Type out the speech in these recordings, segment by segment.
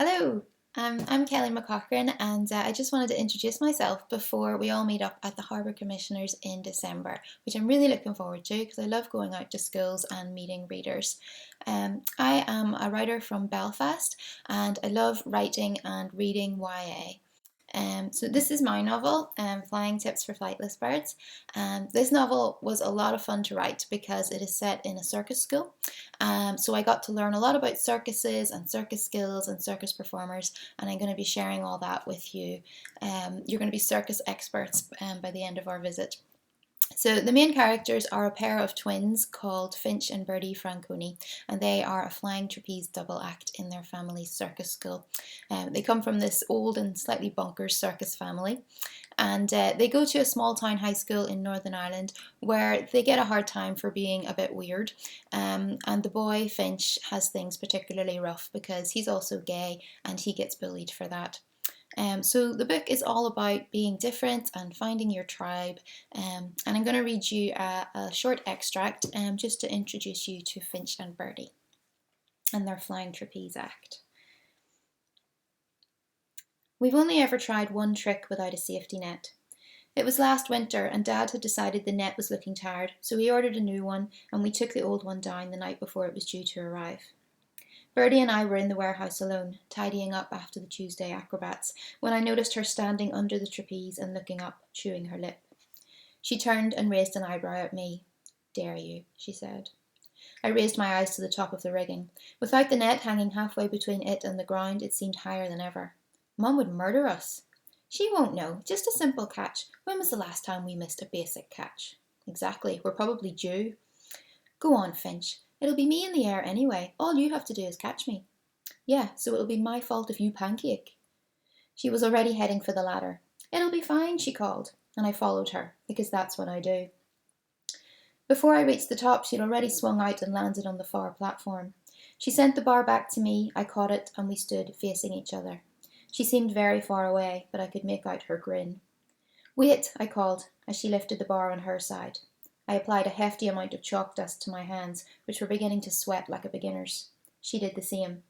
Hello, I'm Kelly McCaughrean, and I just wanted to introduce myself before we all meet up at the Harbour Commissioners in December, which I'm really looking forward to because I love going out to schools and meeting readers. I am a writer from Belfast, and I love writing and reading YA. So this is my novel, Flying Tips for Flightless Birds. This novel was a lot of fun to write because it is set in a circus school. So I got to learn a lot about circuses and circus skills and circus performers, and I'm going to be sharing all that with you. You're going to be circus experts by the end of our visit. So the main characters are a pair of twins called Finch and Bertie Franconi, and they are a flying trapeze double act in their family's circus school. They come from this old and slightly bonkers circus family, and they go to a small town high school in Northern Ireland where they get a hard time for being a bit weird. And the boy Finch has things particularly rough because he's also gay and he gets bullied for that. So the book is all about being different and finding your tribe. And I'm going to read you a short extract just to introduce you to Finch and Bertie and their flying trapeze act. We've only ever tried one trick without a safety net. It was last winter and Dad had decided the net was looking tired, so he ordered a new one and we took the old one down the night before it was due to arrive. Bertie and I were in the warehouse alone, tidying up after the Tuesday acrobats, when I noticed her standing under the trapeze and looking up, chewing her lip. She turned and raised an eyebrow at me. "Dare you," she said. I raised my eyes to the top of the rigging. Without the net hanging halfway between it and the ground, it seemed higher than ever. Mum would murder us. She won't know. Just a simple catch. When was the last time we missed a basic catch? Exactly. We're probably due. Go on, Finch. It'll be me in the air anyway. All you have to do is catch me. Yeah, so it'll be my fault if you pancake. She was already heading for the ladder. It'll be fine, she called, and I followed her, because that's what I do. Before I reached the top, she'd already swung out and landed on the far platform. She sent the bar back to me, I caught it, and we stood facing each other. She seemed very far away, but I could make out her grin. Wait, I called, as she lifted the bar on her side. I applied a hefty amount of chalk dust to my hands, which were beginning to sweat like a beginner's. She did the same.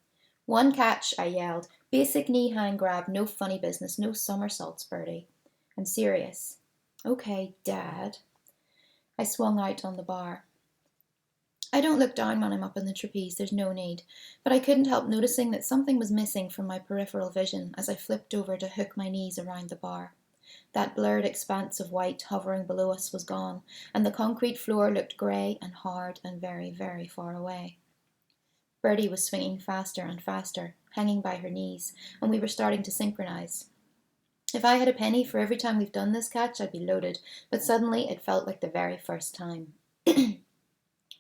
One catch, I yelled. Basic knee hang grab, no funny business, no somersaults, Bertie. I'm serious. Okay, Dad. I swung out on the bar. I don't look down when I'm up on the trapeze, there's no need, but I couldn't help noticing that something was missing from my peripheral vision as I flipped over to hook my knees around the bar. That blurred expanse of white hovering below us was gone, and the concrete floor looked grey and hard and very, very far away. Bertie was swinging faster and faster, hanging by her knees, and we were starting to synchronise. If I had a penny for every time we've done this catch, I'd be loaded, but suddenly it felt like the very first time.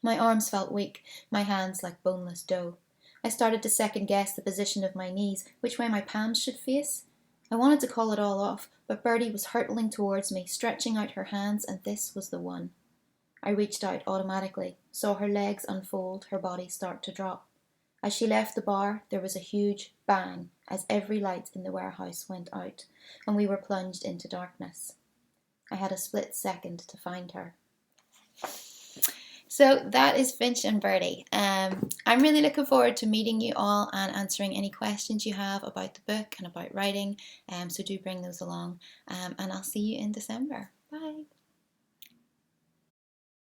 My arms felt weak, my hands like boneless dough. I started to second guess the position of my knees, which way my palms should face. I wanted to call it all off, but Bertie was hurtling towards me, stretching out her hands, and this was the one. I reached out automatically, saw her legs unfold, her body start to drop. As she left the bar, there was a huge bang as every light in the warehouse went out, and we were plunged into darkness. I had a split second to find her. So that is Finch and Bertie. I'm really looking forward to meeting you all and answering any questions you have about the book and about writing. So do bring those along, and I'll see you in December.